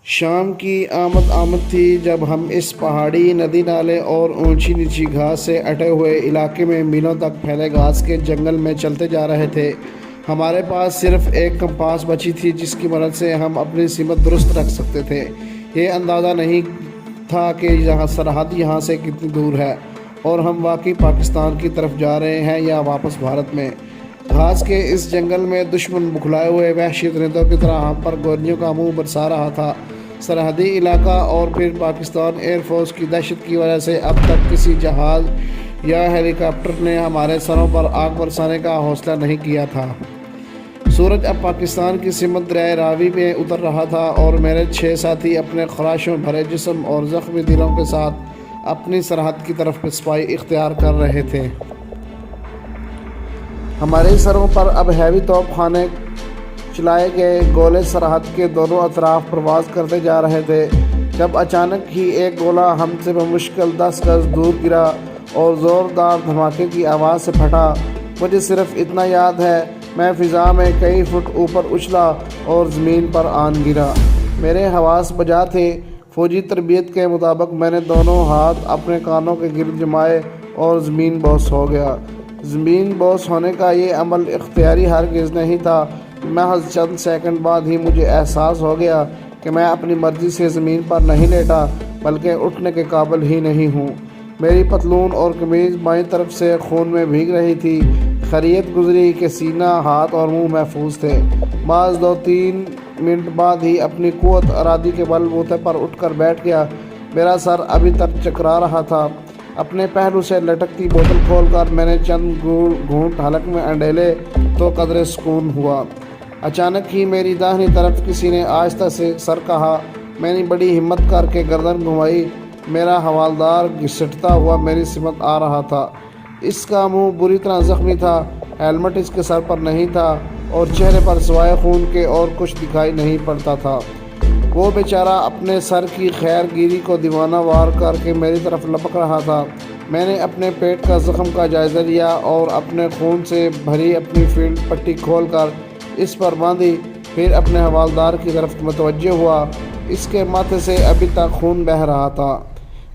شام کی آمد تھی جب ہم اس پہاڑی ندی نالے اور اونچی نیچی گھاس سے اٹے ہوئے علاقے میں میلوں تک پھیلے گھاس کے جنگل میں چلتے جا رہے تھے۔ ہمارے پاس صرف ایک کمپاس بچی تھی جس کی مدد سے ہم اپنی سمت درست رکھ سکتے تھے۔ یہ اندازہ نہیں تھا کہ سرحد یہاں سے کتنی دور ہے اور ہم واقعی پاکستان کی طرف جا رہے ہیں یا واپس بھارت میں۔ گھاس کے اس جنگل میں دشمن بکھلائے ہوئے وحشی درندوں کی طرح ہم پر گولیوں کا منہ برسا رہا تھا۔ سرحدی علاقہ اور پھر پاکستان ایئر فورس کی دہشت کی وجہ سے اب تک کسی جہاز یا ہیلی کاپٹر نے ہمارے سروں پر آگ برسانے کا حوصلہ نہیں کیا تھا۔ سورج اب پاکستان کی سمت دریائے راوی میں اتر رہا تھا اور میرے 6 ساتھی اپنے خراشوں بھرے جسم اور زخمی دلوں کے ساتھ اپنی سرحد کی طرف پسپائی اختیار کر رہے تھے۔ ہمارے سروں پر اب ہیوی توپ خانے چلائے گئے گولے سرحد کے دونوں اطراف پرواز کرتے جا رہے تھے، جب اچانک ہی ایک گولہ ہم سے بمشکل 10 گز دور گرا اور زوردار دھماکے کی آواز سے پھٹا۔ مجھے صرف اتنا یاد ہے، میں فضا میں کئی فٹ اوپر اچھلا اور زمین پر آن گرا۔ میرے حواس بجا تھے۔ فوجی تربیت کے مطابق میں نے دونوں ہاتھ اپنے کانوں کے گرد جمائے اور زمین بوس ہو گیا۔ زمین بوس ہونے کا یہ عمل اختیاری ہرگز نہیں تھا۔ محض چند سیکنڈ بعد ہی مجھے احساس ہو گیا کہ میں اپنی مرضی سے زمین پر نہیں لیٹا بلکہ اٹھنے کے قابل ہی نہیں ہوں۔ میری پتلون اور قمیض بائیں طرف سے خون میں بھیگ رہی تھی۔ خیریت گزری کہ سینہ، ہاتھ اور منہ محفوظ تھے۔ بعض 2-3 منٹ بعد ہی اپنی قوت ارادی کے بل بوتے پر اٹھ کر بیٹھ گیا۔ میرا سر ابھی تک چکرا رہا تھا۔ اپنے پہلو سے لٹکتی بوتل کھول کر میں نے چند گھونٹ حلق میں انڈیلے تو قدرے سکون ہوا۔ اچانک ہی میری داہنی طرف کسی نے آہستہ سے سر کہا۔ میں نے بڑی ہمت کر کے گردن گھمائی۔ میرا حوالدار گھسٹتا ہوا میری سمت آ رہا تھا۔ اس کا منہ بری طرح زخمی تھا، ہیلمٹ اس کے سر پر نہیں تھا اور چہرے پر سوائے خون کے اور کچھ دکھائی نہیں پڑتا تھا۔ وہ بیچارہ اپنے سر کی خیر گیری کو دیوانہ وار کر کے میری طرف لپک رہا تھا۔ میں نے اپنے پیٹ کا زخم کا جائزہ لیا اور اپنے خون سے بھری اپنی فیلڈ پٹی کھول کر اس پر باندھی، پھر اپنے حوالدار کی طرف متوجہ ہوا۔ اس کے ماتھے سے ابھی تک خون بہہ رہا تھا۔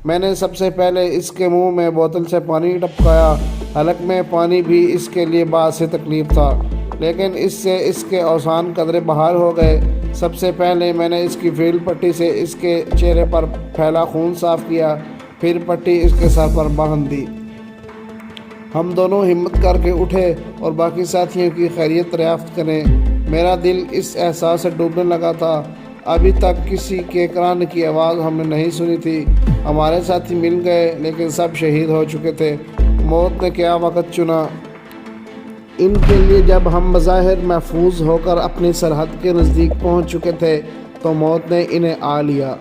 میں نے سب سے پہلے اس کے منہ میں بوتل سے پانی ٹپکایا۔ حلق میں پانی بھی اس کے لیے باعث تکلیف تھا، لیکن اس سے اس کے اوزان قدرے بحال ہو گئے۔ سب سے پہلے میں نے اس کی فیلڈ پٹی سے اس کے چہرے پر پھیلا خون صاف کیا، پھر پٹی اس کے سر پر باندھ دی۔ ہم دونوں ہمت کر کے اٹھے اور باقی ساتھیوں کی خیریت دریافت کریں۔ میرا دل اس احساس سے ڈوبنے لگا تھا۔ ابھی تک کسی کے کرانے کی آواز ہم نے نہیں سنی تھی۔ ہمارے ساتھی مل گئے لیکن سب شہید ہو چکے تھے۔ موت نے کیا وقت چنا ان کے لیے! جب ہم بظاہر محفوظ ہو کر اپنی سرحد کے نزدیک پہنچ چکے تھے تو موت نے انہیں آ لیا۔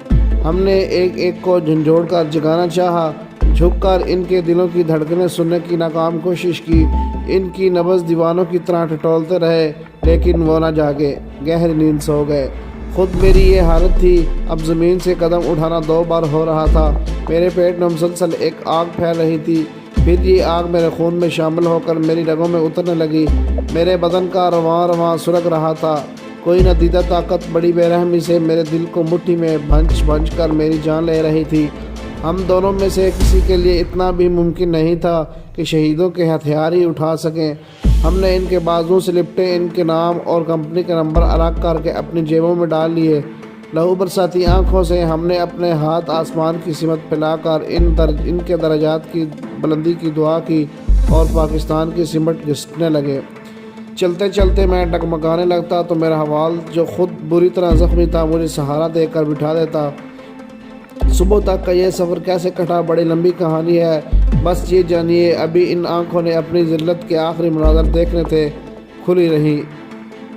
ہم نے ایک ایک کو جھنجھوڑ کر جگانا چاہا، جھک کر ان کے دلوں کی دھڑکنیں سننے کی ناکام کوشش کی۔ ان کی نبض دیوانوں کی طرح ٹٹولتے رہے لیکن وہ نہ جاگے، گہری نیند سو گئے۔ خود میری یہ حالت تھی۔ اب زمین سے قدم اٹھانا 2 بار ہو رہا تھا۔ میرے پیٹ میں مسلسل ایک آگ پھیل رہی تھی، پھر یہ آگ میرے خون میں شامل ہو کر میری رگوں میں اترنے لگی۔ میرے بدن کا رواں رواں سلگ رہا تھا۔ کوئی ندیدہ طاقت بڑی بے رحمی سے میرے دل کو مٹھی میں بھنچ بھنچ کر میری جان لے رہی تھی۔ ہم دونوں میں سے کسی کے لیے اتنا بھی ممکن نہیں تھا کہ شہیدوں کے ہتھیار ہی اٹھا سکیں۔ ہم نے ان کے بازوؤں سے لپٹے ان کے نام اور کمپنی کے نمبر الگ کر کے اپنی جیبوں میں ڈال لیے۔ لہو برساتی آنکھوں سے ہم نے اپنے ہاتھ آسمان کی سمت پھیلا کر ان کے درجات کی بلندی کی دعا کی اور پاکستان کی سمت گھسٹنے لگے۔ چلتے چلتے میں ڈگمگانے لگتا تو میرا حوال جو خود بری طرح زخمی تھا مجھے سہارا دے کر بٹھا دیتا۔ صبح تک کا یہ سفر کیسے کٹا بڑی لمبی کہانی ہے۔ بس یہ جانیے ابھی ان آنکھوں نے اپنی ذلت کے آخری مناظر دیکھنے تھے کھلی رہیں۔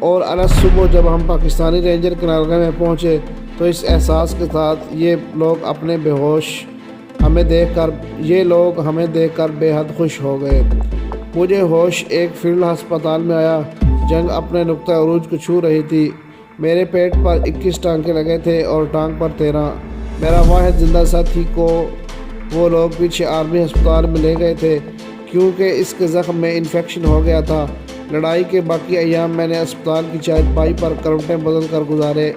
اور الگ صبح جب ہم پاکستانی رینجر قلعہ میں پہنچے تو اس احساس کے ساتھ یہ لوگ ہمیں دیکھ کر بے حد خوش ہو گئے۔ مجھے ہوش ایک فیلڈ ہسپتال میں آیا۔ جنگ اپنے نقطہ عروج کو چھو رہی تھی۔ میرے پیٹ پر 21 ٹانکے لگے تھے اور ٹانک پر 13۔ میرا واحد زندہ ساتھی کو وہ لوگ پیچھے آرمی ہسپتال میں لے گئے تھے کیونکہ اس کے زخم میں انفیکشن ہو گیا تھا۔ لڑائی کے باقی ایام میں نے اسپتال کی چارپائی پر کروٹیں بدل کر گزارے۔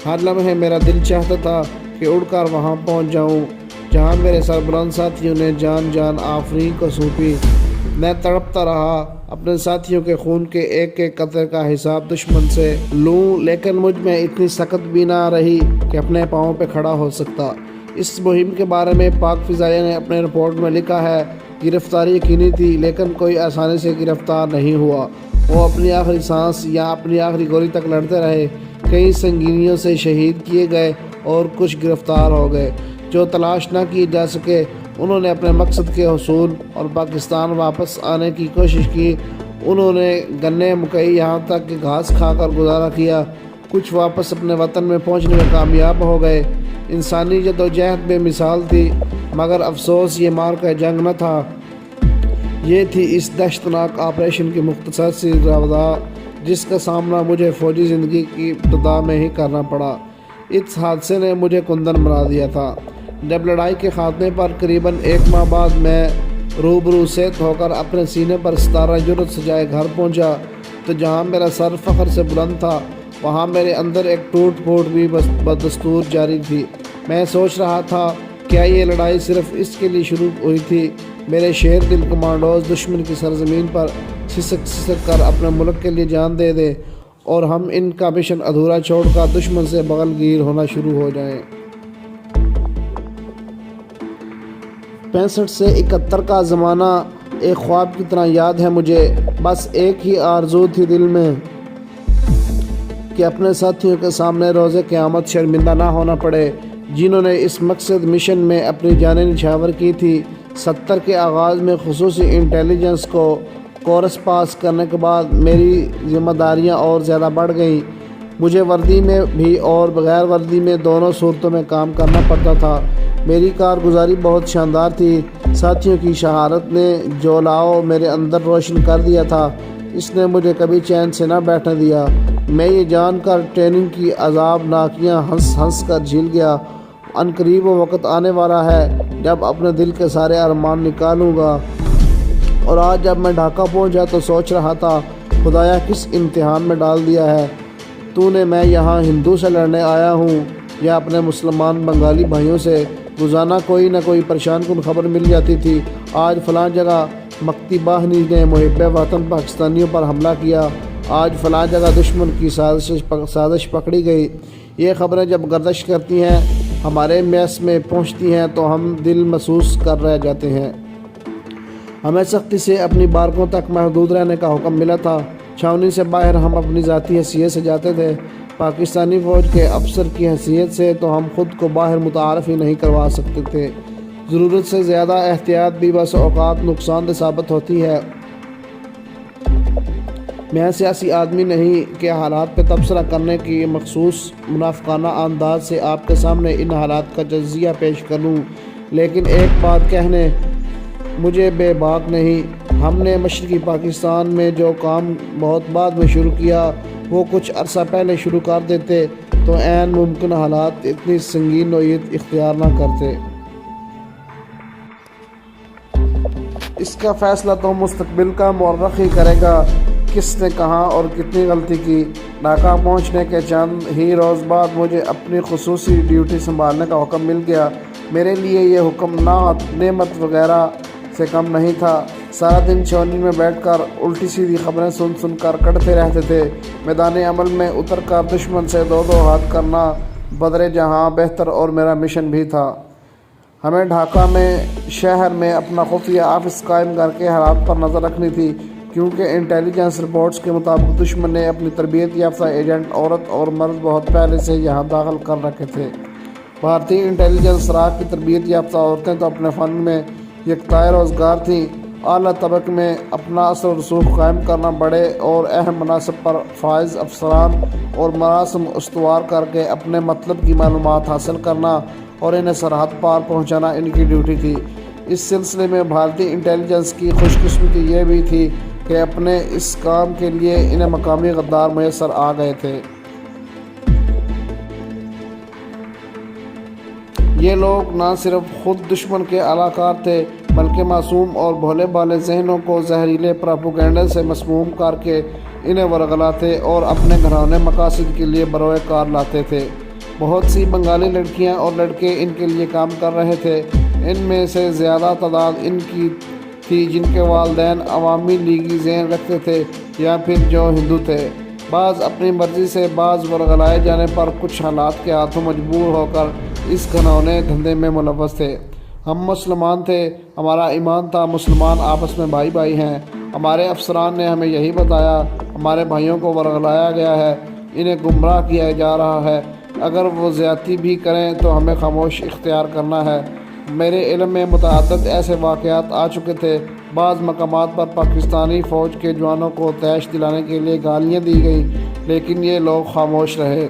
ہر لمحے میرا دل چاہتا تھا کہ اڑ کر وہاں پہنچ جاؤں جہاں میرے سربلند ساتھیوں نے جان آفرین کو سونپی۔ میں تڑپتا رہا اپنے ساتھیوں کے خون کے ایک ایک قطرے کا حساب دشمن سے لوں، لیکن مجھ میں اتنی سخت بھی نہ رہی کہ اپنے پاؤں پہ کھڑا ہو سکتا۔ اس مہم کے بارے میں پاک فضائیہ نے اپنے رپورٹ میں لکھا ہے، گرفتاری یقینی تھی لیکن کوئی آسانی سے گرفتار نہیں ہوا۔ وہ اپنی آخری سانس یا اپنی آخری گولی تک لڑتے رہے۔ کئی سنگینیوں سے شہید کیے گئے اور کچھ گرفتار ہو گئے۔ جو تلاش نہ کیے جا سکے انہوں نے اپنے مقصد کے حصول اور پاکستان واپس آنے کی کوشش کی۔ انہوں نے گنے مکئی یہاں تک کہ گھاس کھا کر گزارا کیا۔ کچھ واپس اپنے وطن میں پہنچنے میں کامیاب ہو گئے۔ انسانی جدوجہد بے مثال تھی، مگر افسوس یہ مارکہ جنگ نہ تھا، یہ تھی اس دہشتناک آپریشن کی مختصر سی رودا جس کا سامنا مجھے فوجی زندگی کی ابتدا میں ہی کرنا پڑا۔ اس حادثے نے مجھے کندن بنا دیا تھا۔ جب لڑائی کے خاتمے پر قریباً 1 ماہ بعد میں روبرو صحت ہو کر اپنے سینے پر ستارہ جرأت سجائے گھر پہنچا تو جہاں میرا سر فخر سے بلند تھا وہاں میرے اندر ایک ٹوٹ پھوٹ بھی بدستور جاری تھی۔ میں سوچ رہا تھا کیا یہ لڑائی صرف اس کے لیے شروع ہوئی تھی؟ میرے شیر دل کمانڈوز دشمن کی سرزمین پر سسک کر اپنے ملک کے لیے جان دے دیں اور ہم ان کا مشن ادھورا چھوڑ کر دشمن سے بغل گیر ہونا شروع ہو جائیں۔ 65 سے 71 کا زمانہ ایک خواب کی طرح یاد ہے مجھے۔ بس ایک ہی آرزو تھی دل میں کہ اپنے ساتھیوں کے سامنے روز قیامت شرمندہ نہ ہونا پڑے جنہوں نے اس مقصد مشن میں اپنی جانیں نچھاور کی تھی۔ 70 کے آغاز میں خصوصی انٹیلیجنس کو کورس پاس کرنے کے بعد میری ذمہ داریاں اور زیادہ بڑھ گئیں۔ مجھے وردی میں بھی اور بغیر وردی میں دونوں صورتوں میں کام کرنا پڑتا تھا۔ میری کارگزاری بہت شاندار تھی۔ ساتھیوں کی شہادت نے جو لاؤ میرے اندر روشن کر دیا تھا اس نے مجھے کبھی چین سے نہ بیٹھنے دیا۔ میں یہ جان کر ٹریننگ کی عذاب ناکیاں ہنس کر جھیل گیا۔ عنقریب وہ وقت آنے والا ہے جب اپنے دل کے سارے ارمان نکالوں گا، اور آج جب میں ڈھاکہ پہنچا تو سوچ رہا تھا خدایا کس امتحان میں ڈال دیا ہے تو نے۔ میں یہاں ہندو سے لڑنے آیا ہوں یا اپنے مسلمان بنگالی بھائیوں سے؟ روزانہ کوئی نہ کوئی پریشان کن خبر مل جاتی تھی۔ آج فلاں جگہ مکتی باہنی نے محب وطن پاکستانیوں پر حملہ کیا، آج فلاں جگہ دشمن کی سازش پکڑی گئی۔ یہ خبریں جب گردش کرتی ہیں ہمارے میس میں پہنچتی ہیں تو ہم دل محسوس کر رہ جاتے ہیں۔ ہمیں سختی سے اپنی بارکوں تک محدود رہنے کا حکم ملا تھا۔ چھاؤنی سے باہر ہم اپنی ذاتی حیثیت سے جاتے تھے، پاکستانی فوج کے افسر کی حیثیت سے تو ہم خود کو باہر متعارف ہی نہیں کروا سکتے تھے۔ ضرورت سے زیادہ احتیاط بھی بس اوقات نقصان دہ ثابت ہوتی ہے۔ میں سیاسی آدمی نہیں کہ حالات پہ تبصرہ کرنے کی مخصوص منافقانہ انداز سے آپ کے سامنے ان حالات کا تجزیہ پیش کروں، لیکن ایک بات کہنے مجھے بے باک نہیں۔ ہم نے مشرقی پاکستان میں جو کام بہت بعد میں شروع کیا وہ کچھ عرصہ پہلے شروع کر دیتے تو عین ممکن حالات اتنی سنگین نوعیت اختیار نہ کرتے۔ اس کا فیصلہ تو مستقبل کا مورخ ہی کرے گا کس نے کہاں اور کتنی غلطی کی۔ ڈھاکہ پہنچنے کے چند ہی روز بعد مجھے اپنی خصوصی ڈیوٹی سنبھالنے کا حکم مل گیا۔ میرے لیے یہ حکم نعمت وغیرہ سے کم نہیں تھا۔ سارا دن چھاؤنی میں بیٹھ کر الٹی سیدھی خبریں سن کر کڑتے رہتے تھے۔ میدان عمل میں اتر کر دشمن سے دو ہاتھ کرنا بدرِ جہاں بہتر اور میرا مشن بھی تھا۔ ہمیں ڈھاکہ میں شہر میں اپنا خفیہ آفس قائم کر کے حالات پر نظر رکھنی تھی، کیونکہ انٹیلیجنس رپورٹس کے مطابق دشمن نے اپنی تربیت یافتہ ایجنٹ عورت اور مرد بہت پہلے سے یہاں داخل کر رکھے تھے۔ بھارتی انٹیلیجنس سراغ کی تربیت یافتہ عورتیں تو اپنے فن میں یکتائے روزگار تھیں، اعلیٰ طبق میں اپنا اثر و رسوخ قائم کرنا، بڑے اور اہم مناصب پر فائز افسران اور مراسم استوار کر کے اپنے مطلب کی معلومات حاصل کرنا اور انہیں سرحد پار پہنچانا ان کی ڈیوٹی تھی۔ اس سلسلے میں بھارتی انٹیلیجنس کی خوش قسمتی یہ بھی تھی کہ اپنے اس کام کے لیے انہیں مقامی غدار میسر آ گئے تھے۔ یہ لوگ نہ صرف خود دشمن کے اعلی کار تھے بلکہ معصوم اور بھولے بھالے ذہنوں کو زہریلے پراپوگنڈے سے مسموم کر کے انہیں ورغلاتے اور اپنے گھرانے مقاصد کے لیے بروئے کار لاتے تھے۔ بہت سی بنگالی لڑکیاں اور لڑکے ان کے لیے کام کر رہے تھے۔ ان میں سے زیادہ تعداد ان کی تھی جن کے والدین عوامی لیگی ذہن رکھتے تھے یا پھر جو ہندو تھے۔ بعض اپنی مرضی سے، بعض ورغلائے جانے پر، کچھ حالات کے ہاتھوں مجبور ہو کر اس گھنونے دھندے میں ملوث تھے۔ ہم مسلمان تھے، ہمارا ایمان تھا، مسلمان آپس میں بھائی بھائی ہیں۔ ہمارے افسران نے ہمیں یہی بتایا، ہمارے بھائیوں کو ورغلایا گیا ہے، انہیں گمراہ کیا جا رہا ہے، اگر وہ زیادتی بھی کریں تو ہمیں خاموش اختیار کرنا ہے۔ میرے علم میں متعدد ایسے واقعات آ چکے تھے۔ بعض مقامات پر پاکستانی فوج کے جوانوں کو طیش دلانے کے لیے گالیاں دی گئیں، لیکن یہ لوگ خاموش رہے۔